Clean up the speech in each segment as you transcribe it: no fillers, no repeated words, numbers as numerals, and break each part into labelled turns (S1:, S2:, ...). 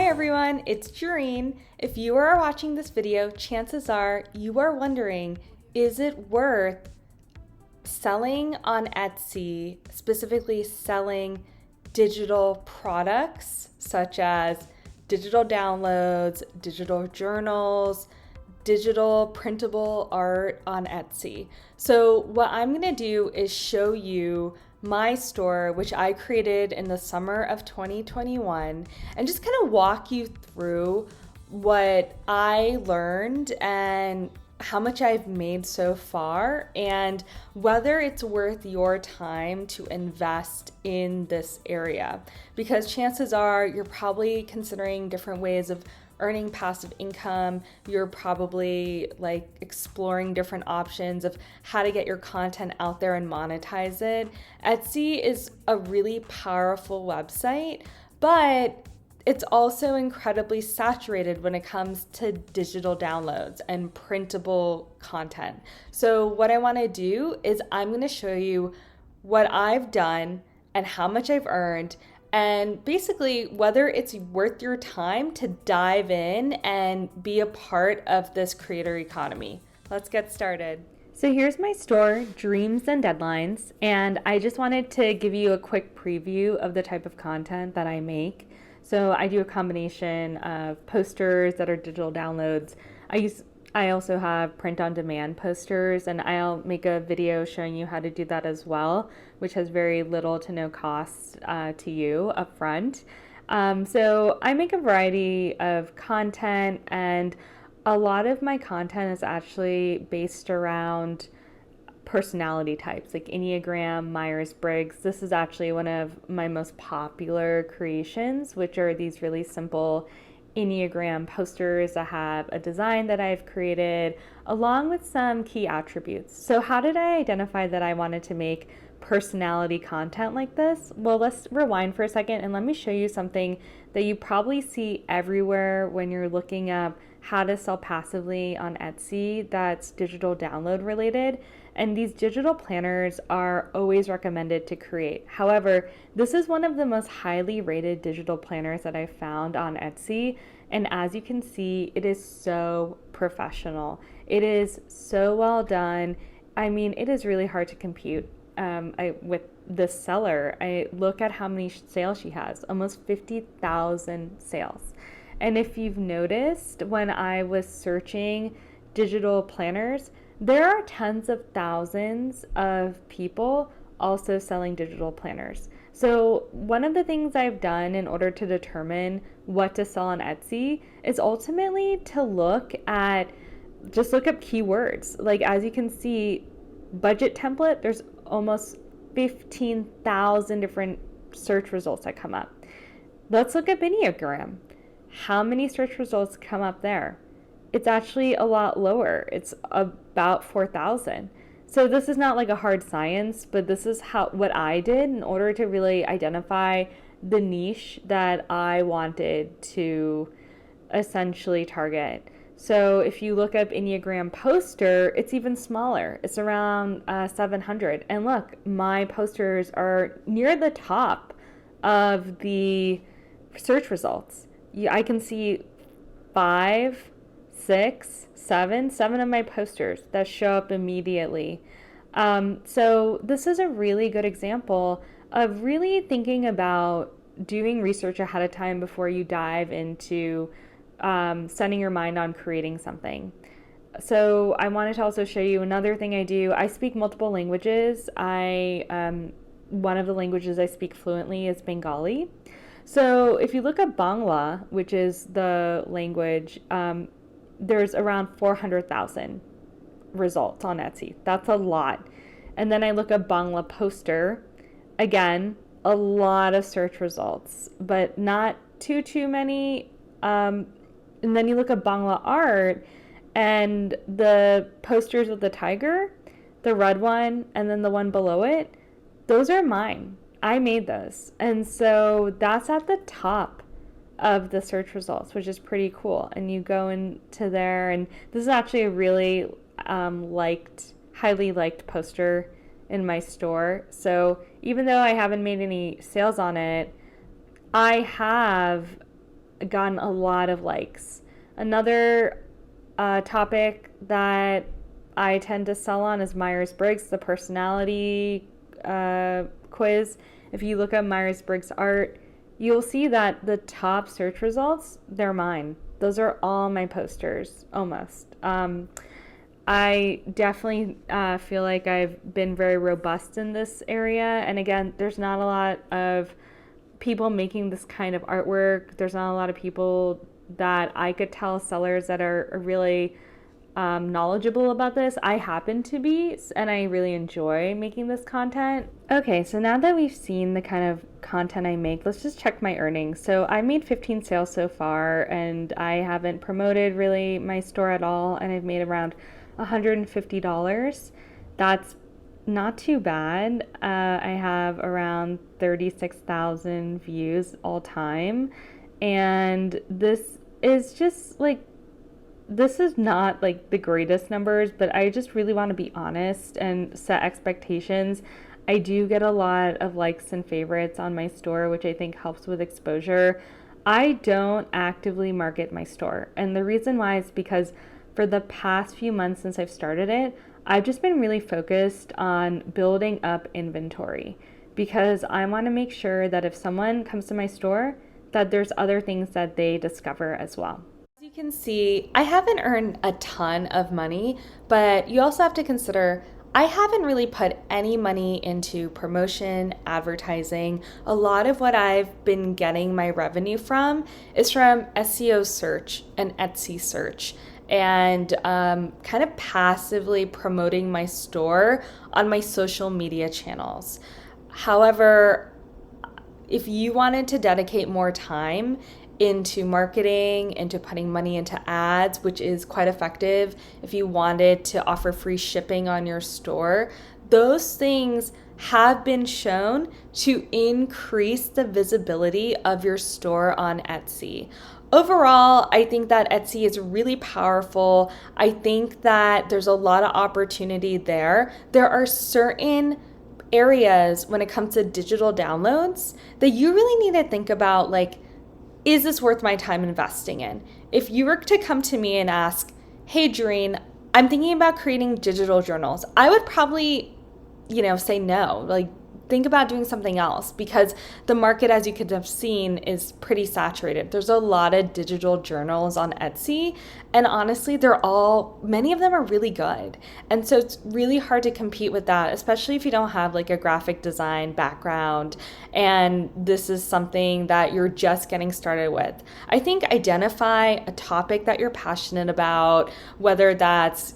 S1: everyone, it's Jareen. If you are watching this video, chances are you are wondering, is it worth selling on Etsy, specifically selling digital products such as digital downloads, digital journals, digital printable art on Etsy? So what I'm gonna do is show you my store, which I created in the summer of 2021, and just kind of walk you through what I learned and how much I've made so far, and whether it's worth your time to invest in this area. Because chances are you're probably considering different ways of earning passive income. You're probably like exploring different options of how to get your content out there and monetize it. Etsy is a really powerful website, but it's also incredibly saturated when it comes to digital downloads and printable content. So what I want to do is I'm going to show you what I've done and how much I've earned, and basically whether it's worth your time to dive in and be a part of this creator economy. Let's get started. So here's my store, Dreams and Deadlines, and I just wanted to give you a quick preview of the type of content that I make. So I do a combination of posters that are digital downloads. I also have print-on-demand posters, and I'll make a video showing you how to do that as well, which has very little to no cost to you upfront. So I make a variety of content, and a lot of my content is actually based around personality types like Enneagram, Myers-Briggs. This is actually one of my most popular creations, which are these really simple Enneagram posters that have a design that I've created along with some key attributes. So how did I identify that I wanted to make personality content like this? Well, let's rewind for a second and let me show you something that you probably see everywhere when you're looking up how to sell passively on Etsy that's digital download related. And these digital planners are always recommended to create. However, this is one of the most highly rated digital planners that I've found on Etsy. And as you can see, it is so professional. It is so well done. I mean, it is really hard to compute. With this seller, I look at how many sales she has, almost 50,000 sales. And if you've noticed, when I was searching digital planners, there are tens of thousands of people also selling digital planners. So one of the things I've done in order to determine what to sell on Etsy is ultimately to look up keywords. Like as you can see, budget template, there's almost 15,000 different search results that come up. Let's look at Enneagram. How many search results come up there? It's actually a lot lower. It's about 4,000. So this is not like a hard science, but this is what I did in order to really identify the niche that I wanted to essentially target. So if you look up Enneagram poster, it's even smaller. It's around 700. And look, my posters are near the top of the search results. I can see 5, 6, 7 of my posters that show up immediately. So this is a really good example of really thinking about doing research ahead of time before you dive into setting your mind on creating something. So I wanted to also show you another thing I do. I speak multiple languages. One of the languages I speak fluently is Bengali. So if you look at Bangla, which is the language, there's around 400,000 results on Etsy. That's a lot. And then I look at Bangla poster, again, a lot of search results, but not too many. And then you look at Bangla art, and the posters with the tiger, the red one, and then the one below it, those are mine. I made those. And so that's at the top of the search results, which is pretty cool. And you go into there, and this is actually a really highly liked poster in my store. So even though I haven't made any sales on it, I have gotten a lot of likes. Another topic that I tend to sell on is Myers-Briggs, the personality quiz. If you look up Myers-Briggs art, you'll see that the top search results, they're mine. Those are all my posters, almost. I definitely feel like I've been very robust in this area. And again, there's not a lot of people making this kind of artwork. There's not a lot of people that I could tell, sellers that are really knowledgeable about this. I happen to be, and I really enjoy making this content. Okay, so now that we've seen the kind of content I make, let's just check my earnings. So I made 15 sales so far, and I haven't promoted really my store at all, and I've made around $150. That's not too bad. I have around 36,000 views all time, and this is just like, this is not like the greatest numbers, but I just really want to be honest and set expectations. I do get a lot of likes and favorites on my store, which I think helps with exposure. I don't actively market my store, and the reason why is because for the past few months since I've started it, I've just been really focused on building up inventory, because I want to make sure that if someone comes to my store, that there's other things that they discover as well. As you can see, I haven't earned a ton of money, but you also have to consider I haven't really put any money into promotion, advertising. A lot of what I've been getting my revenue from is from SEO search and Etsy search, and kind of passively promoting my store on my social media channels. However, if you wanted to dedicate more time into marketing, into putting money into ads, which is quite effective, if you wanted to offer free shipping on your store, those things have been shown to increase the visibility of your store on Etsy. Overall, I think that Etsy is really powerful. I think that there's a lot of opportunity there. There are certain areas when it comes to digital downloads that you really need to think about, like, is this worth my time investing in? If you were to come to me and ask, hey, Doreen, I'm thinking about creating digital journals, I would probably, say no. Like, think about doing something else, because the market, as you could have seen, is pretty saturated. There's a lot of digital journals on Etsy, and honestly, many of them are really good. And so it's really hard to compete with that, especially if you don't have like a graphic design background and this is something that you're just getting started with. I think identify a topic that you're passionate about, whether that's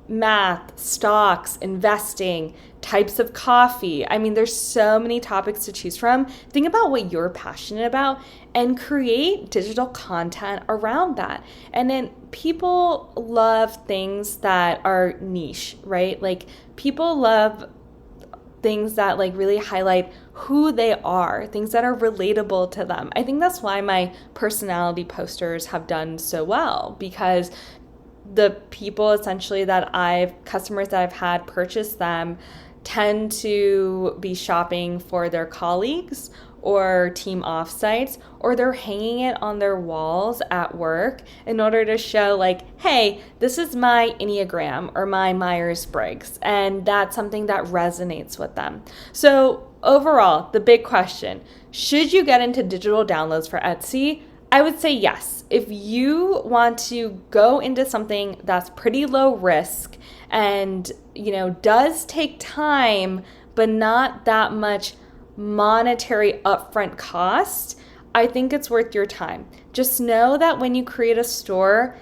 S1: math, stocks, investing, types of coffee. I mean, there's so many topics to choose from. Think about what you're passionate about and create digital content around that. And then people love things that are niche, right? Like, people love things that like really highlight who they are, things that are relatable to them. I think that's why my personality posters have done so well, because the people essentially customers that I've had purchase them tend to be shopping for their colleagues or team offsites, or they're hanging it on their walls at work in order to show like, hey, this is my Enneagram or my Myers-Briggs, and that's something that resonates with them. So overall, the big question, should you get into digital downloads for Etsy? I would say yes. If you want to go into something that's pretty low risk and, does take time, but not that much monetary upfront cost, I think it's worth your time. Just know that when you create a store,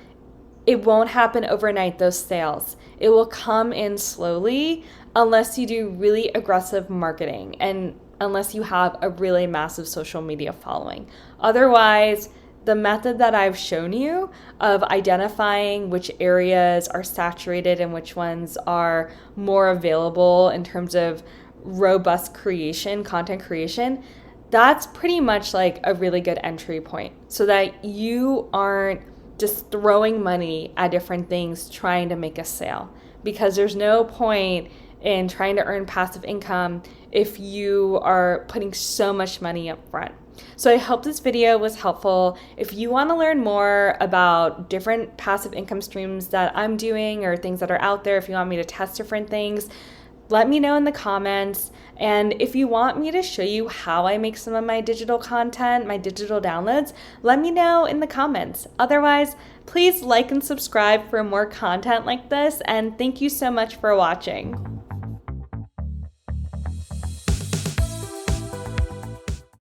S1: it won't happen overnight, those sales. It will come in slowly unless you do really aggressive marketing and unless you have a really massive social media following. Otherwise, the method that I've shown you of identifying which areas are saturated and which ones are more available in terms of robust content creation, that's pretty much like a really good entry point, so that you aren't just throwing money at different things trying to make a sale, because there's no point in trying to earn passive income if you are putting so much money up front. So I hope this video was helpful. If you want to learn more about different passive income streams that I'm doing or things that are out there, if you want me to test different things, let me know in the comments. And if you want me to show you how I make some of my digital content, my digital downloads, let me know in the comments. Otherwise, please like and subscribe for more content like this. And thank you so much for watching.